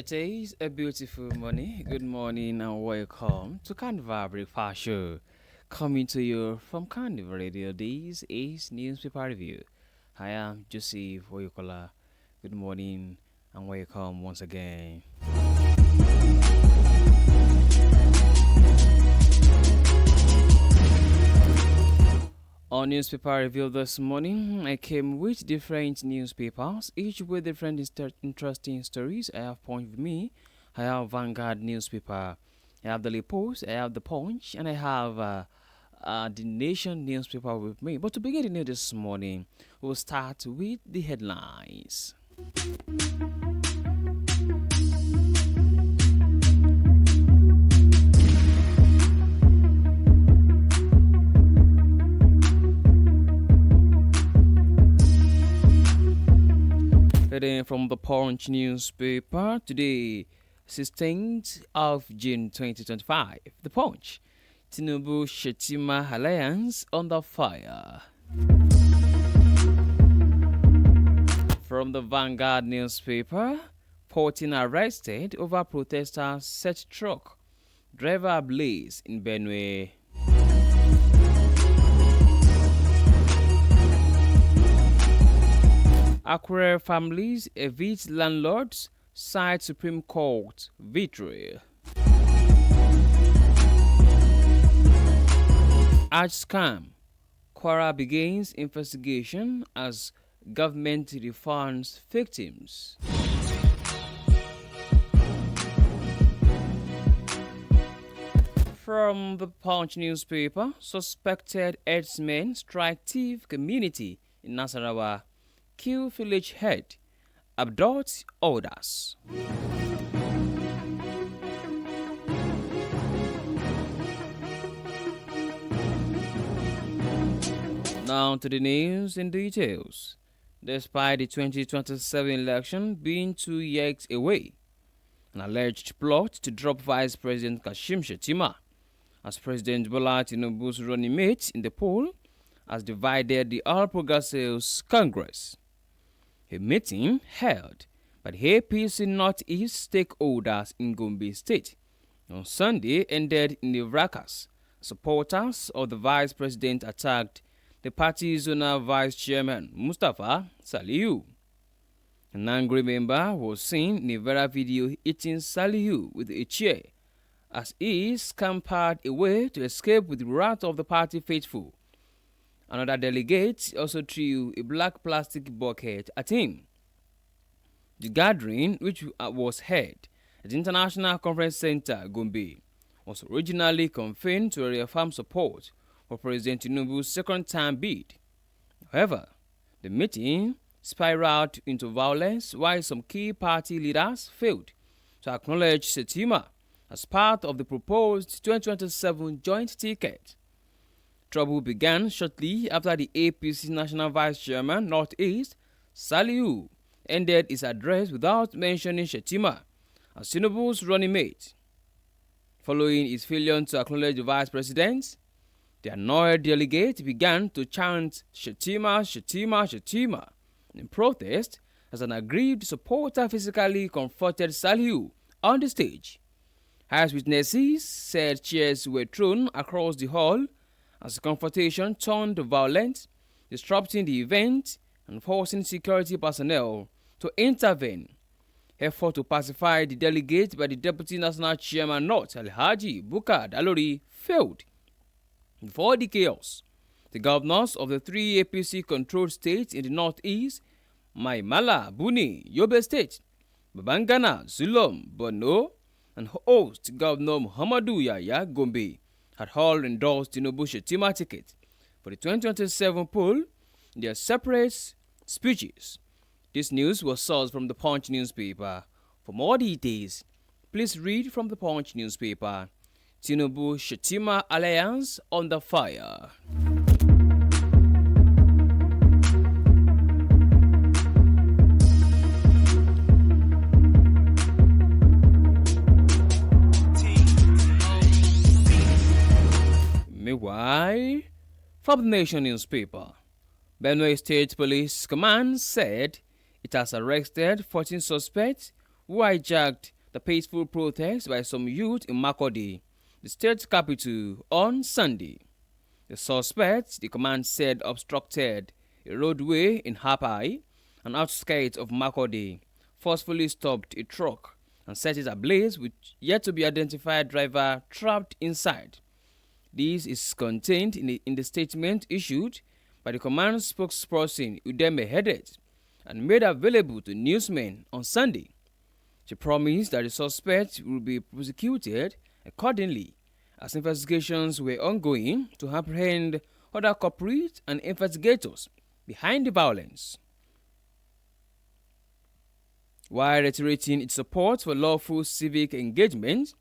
It is a beautiful morning. Good morning and welcome to Carnival Breakfast Show. Coming to you from Carnival Radio. This is Newspaper Review. I am Joseph Oyukola. Good morning and welcome once again. On newspaper review this morning, I came with different newspapers, each with different interesting stories. I have Punch with me, I have Vanguard newspaper, I have the Post, I have the Punch, and I have the Nation newspaper with me. But to begin the news this morning, we'll start with the headlines. Heading from the Punch newspaper today, 16th of June 2025. The Punch, Tinubu Shetima Alliance under fire. From the Vanguard newspaper, 14 arrested over protesters set truck, driver ablaze in Benue. Akure families evict landlords, cite Supreme Court victory. Arch scam, Kwara begins investigation as government refunds victims. From the Punch newspaper, suspected herdsmen strike thief community in Nasarawa. Kill village head, abduct others. Now to the news in details. Despite the 2027 election being 2 years away, an alleged plot to drop Vice President Kashim Shettima as President Bola Tinubu's running mate in the poll has divided the All Progressives Congress. A meeting held by the APC Northeast stakeholders in Gombe State on Sunday ended in a fracas. Supporters of the vice president attacked the party's zonal vice chairman, Mustafa Saliu. An angry member was seen in a viral video hitting Saliu with a chair as he scampered away to escape with the wrath of the party faithful. Another delegate also threw a black plastic bucket at him. The gathering, which was held at the International Conference Center, Gombe, was originally convened to reaffirm support for President Tinubu's second-term bid. However, the meeting spiraled into violence while some key party leaders failed to acknowledge Shettima as part of the proposed 2027 joint ticket. Trouble began shortly after the APC National Vice Chairman Northeast, Saliu, ended his address without mentioning Shettima as Tinubu's running mate. Following his failure to acknowledge the Vice President, the annoyed delegate began to chant Shettima, Shettima, Shettima in protest as an aggrieved supporter physically confronted Saliu on the stage. As witnesses said chairs were thrown across the hall as the confrontation turned violent, disrupting the event and forcing security personnel to intervene. Effort to pacify the delegate by the Deputy National Chairman North, Alhaji Bukar Dalori, failed. Before the chaos, the governors of the three APC-controlled states in the northeast, Maimala, Buni, Yobe State, Babangana, Zulum, Borno, and host Governor Muhammadu Yahya Gombe, had all endorsed Tinubu Shettima ticket for the 2027 poll in their separate speeches. This news was sourced from the Punch newspaper. For more details, please read from the Punch newspaper. Tinubu Shettima Alliance under fire. Meanwhile, from the Nation newspaper, Benue State Police Command said it has arrested 14 suspects who hijacked the peaceful protest by some youth in Makurdi, the state capital, on Sunday. The suspects, the command said, obstructed a roadway in Hapai, an outskirts of Makurdi, forcefully stopped a truck and set it ablaze with yet to be identified driver trapped inside. This is contained in the statement issued by the command spokesperson Udeme Hedet and made available to newsmen on Sunday. She promised that the suspects will be prosecuted accordingly as investigations were ongoing to apprehend other culprits and investigators behind the violence. While reiterating its support for lawful civic engagement,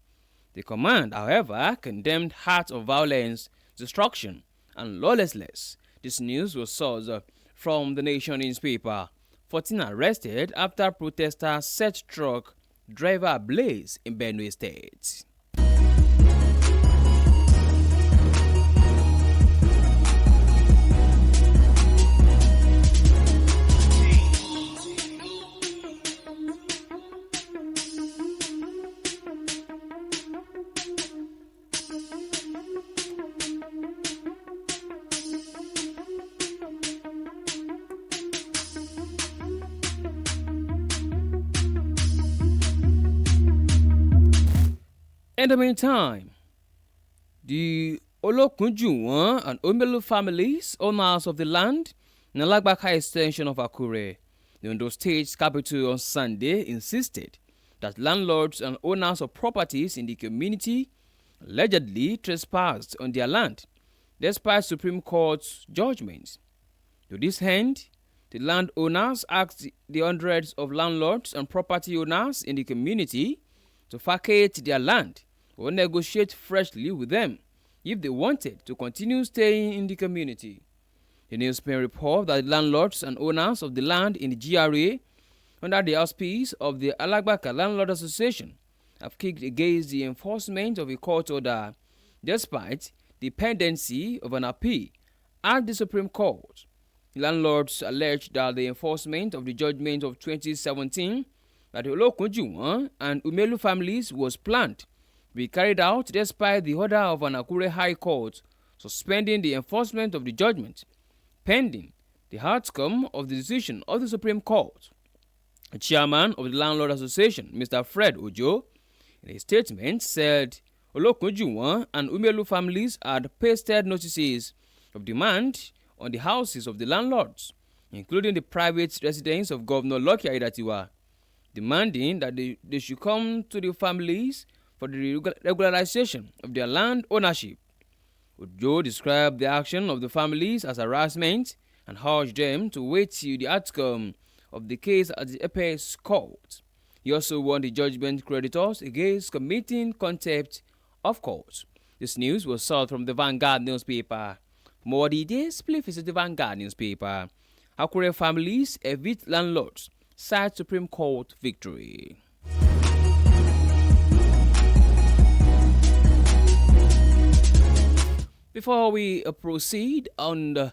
the command, however, condemned acts of violence, destruction, and lawlessness. This news was sourced from the Nation newspaper. 14 arrested after protesters set truck driver ablaze in Benue State. In the meantime, the Olokunjuwon and Omelu families, owners of the land in the Alagbaka extension of Akure, the Ondo State capital, on Sunday, insisted that landlords and owners of properties in the community allegedly trespassed on their land, despite Supreme Court's judgments. To this end, the landowners asked the hundreds of landlords and property owners in the community to vacate their land or negotiate freshly with them if they wanted to continue staying in the community. The newspaper reports that the landlords and owners of the land in the GRA, under the auspice of the Alagbaka Landlord Association, have kicked against the enforcement of a court order, despite the pendency of an appeal at the Supreme Court. The landlords alleged that the enforcement of the judgment of 2017 that the Olokunjuwon and Umelu families was planned to be carried out despite the order of an Akure High Court suspending the enforcement of the judgment, pending the outcome of the decision of the Supreme Court. The chairman of the Landlord Association, Mr. Fred Ojo, in a statement said Olokunjuwon and Umelu families had pasted notices of demand on the houses of the landlords, including the private residence of Governor Lucky Aiyedatiwa, demanding that they should come to the families for the regularization of their land ownership. Ojo described the action of the families as harassment and urged them to wait till the outcome of the case at the apex court. He also warned the judgment creditors against committing contempt of court. This news was sought from the Vanguard newspaper. For more details, please visit the Vanguard newspaper. Akure families evict landlords, cite Supreme Court victory. Before we proceed on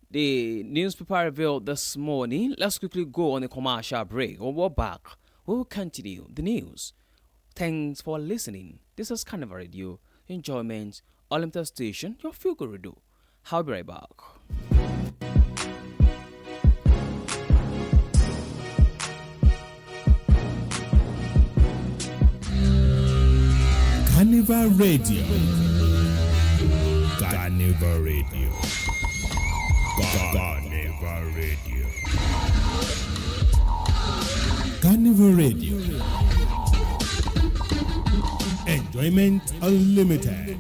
the newspaper review this morning, let's quickly go on a commercial break. When we're back, we'll continue the news. Thanks for listening. This is Carnival Radio, Enjoyment, Unlimited Station, your feel-good radio. I'll be right back. Carnival Radio. Carnival Radio. Carnival Radio. Carnival Radio. Enjoyment Unlimited.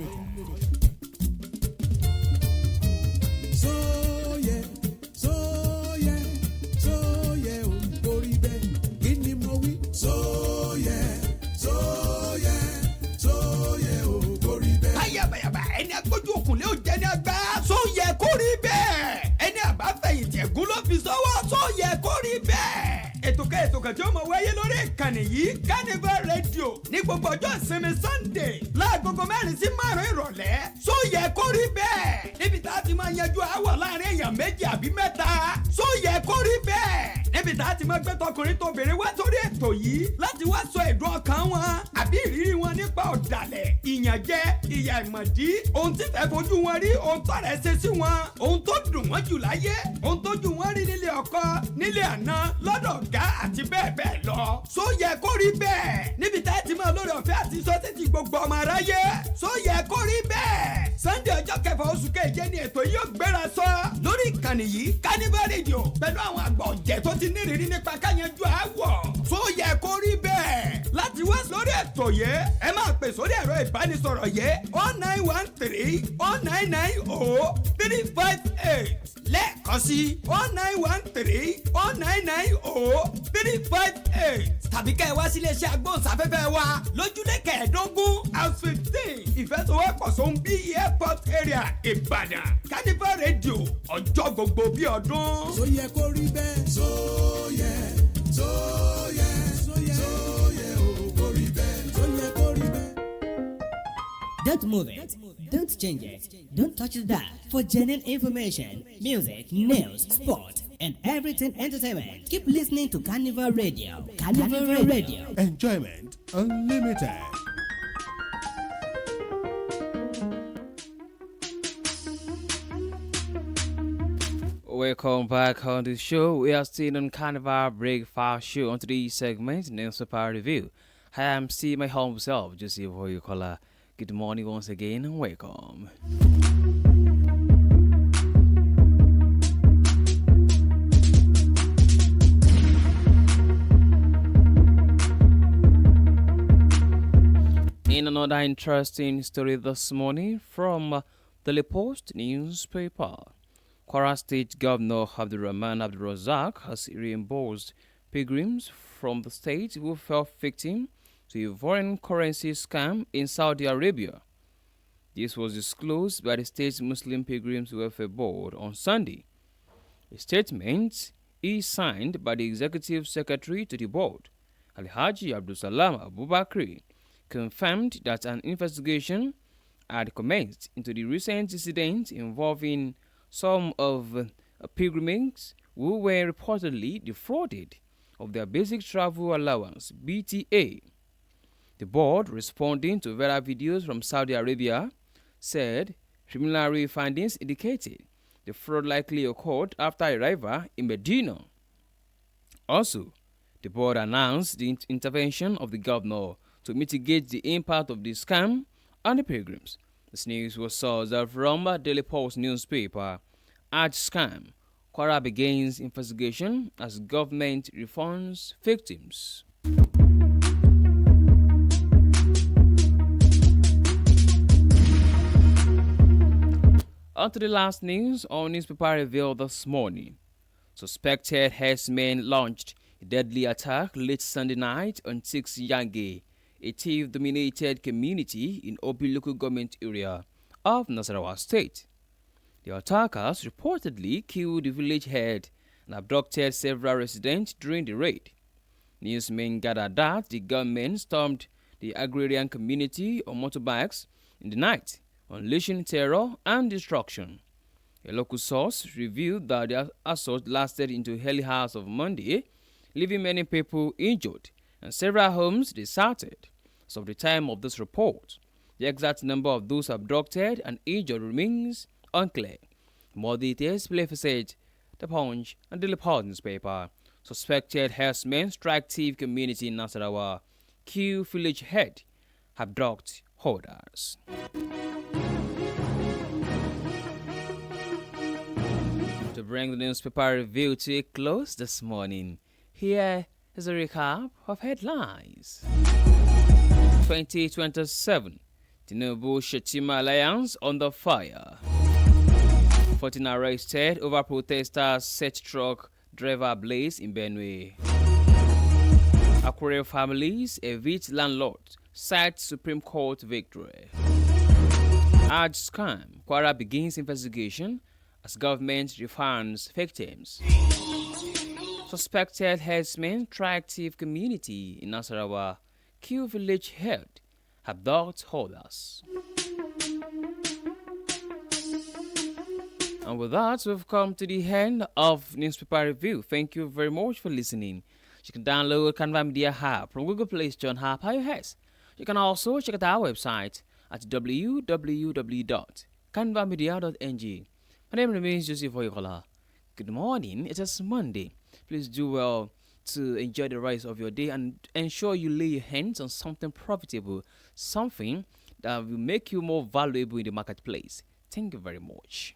ètò kan tí ó mọ̀ wáyé lórí ìkànnì yìí Carnival Radio ní gbogbo ọjọ́ ìsinmi Sunday láagogo 4 sí 5 ìrọ̀lẹ́ só yẹ kó rí bẹ́ẹ̀ níbi tá a ti máa yanjú àwọ̀ láàrin èèyàn méjì àbí mẹ́ta só yẹ kó rí bẹ́ẹ̀ níbi tá a ti máa gbé tọkùnrin tóbìnrin wá sórí ètò yìí láti wá sọ ẹ̀dùn ọkàn wọn àbí ìrírí wọn nípa ọ̀dàlẹ̀ ìyànjẹ ìyà ìmọ̀dí ohun tí fẹ́ fojú wọn rí ohun tó rẹ̀ ṣe sí wọn ohun tó dùn wọ́n jù láyé ohun tó jù wọ́n rí nílé ọkọ nílé àná lọ́dọ̀ ọ̀gá àti bẹ́ẹ̀ bẹ́ẹ̀ lọ. só yẹ kó rí bẹ́ẹ̀ níbi tá a ti máa lórí ọ̀fẹ́ àti sọ́tẹ́tì gbogbo ọmọ aráyé só yẹ kó rí bẹ́ẹ̀. Sunday ọjọ́ kẹfà oṣù keje ni ètò yìí ó gbéra sọ lórí ìkànnì yìí Carnival Radio pẹ̀lú àwọn àgbà ọ̀jẹ̀ tó ti nírìírí nípa káyanjú àwọ̀ só yẹ kó rí bẹ́ẹ̀. láti wá lórí ètò yìí ẹ máa pè sórí ẹ̀rọ ìbánisọ̀rọ̀ yìí 0913 0990 358 lẹ́ẹ̀kan sí 0913 0990 358 tàbí kẹ́ ẹ wá sí iléeṣẹ́ agbóhùnsáfẹ́fẹ́ wa lójúlé kẹẹ̀ẹ́dógún house 15 ìfẹsọ̀wọ́pọ̀ sóhun bí airport area Ìbàdàn Carnival Radio ọjọ́ gbogbo bí ọdún. só yẹ kó rí bẹ́ẹ̀. só yẹ ó kó rí bẹ́ẹ̀. só yẹ kó rí bẹ́ẹ̀. Don't move it. Don't change it. Don't touch the dial. For genuine information, music, news, sport, and everything entertainment, keep listening to Carnival Radio. Carnival Radio. Enjoyment Unlimited. Welcome back on the show. We are still on Carnival Breakfast Show. On today's segment, Newspaper Review. I am Steve, my home self, Joseph Oyukola. Good morning once again and welcome. In another interesting story this morning from the Post newspaper, Kwara State Governor Abdulrahman Abdulrazak has reimbursed pilgrims from the state who fell victim to a foreign currency scam in Saudi Arabia. This was disclosed by the state's Muslim Pilgrims Welfare Board on Sunday. A statement is signed by the Executive Secretary to the board, Alhaji Abdulsalam Abubakri, confirmed that an investigation had commenced into the recent incident involving some of pilgrims who were reportedly defrauded of their basic travel allowance (BTA). The board, responding to viral videos from Saudi Arabia, said preliminary findings indicated the fraud likely occurred after arrival in Medina. Also, the board announced the intervention of the governor to mitigate the impact of the scam on the pilgrims. This news was sourced from Daily Post newspaper. At scam, Kwara begins investigation as government refunds victims. On to the last news on newspaper review this morning. Suspected herdsmen launched a deadly attack late Sunday night on 6 Yange, a thief-dominated community in Obi local government area of Nasarawa State. The attackers reportedly killed the village head and abducted several residents during the raid. Newsmen gathered that the gunmen stormed the agrarian community on motorbikes in the night, unleashing terror and destruction. A local source revealed that the assault lasted into early hours of Monday, leaving many people injured and several homes deserted. As of the time of this report, the exact number of those abducted and injured remains unclear. More details, please visit The Punch and Daily Post newspaper. Suspected herdsmen strike thief community in Nasarawa, kill village head, abduct holders. To bring the newspaper review to a close this morning, here is a recap of headlines. 2027, Tinubu-Shetima Alliance under fire. 14 arrested over protesters set truck driver ablaze in Benue. Akure families evict landlord, cite Supreme Court victory. Hajj scam, Kwara begins investigation as government refunds victims. Suspected herdsmen track thief community in Nasarawa, kill village head, abduct holders. And with that, we've come to the end of Newspaper Review. Thank you very much for listening. You can download Carnival Media app from Google Play Store and app iOS. You can also check out our website at www.carnivalmedia.ng. My name remains Joseph Oyokola. Good morning. It is Monday. Please do well to enjoy the rest of your day and ensure you lay your hands on something profitable, something that will make you more valuable in the marketplace. Thank you very much.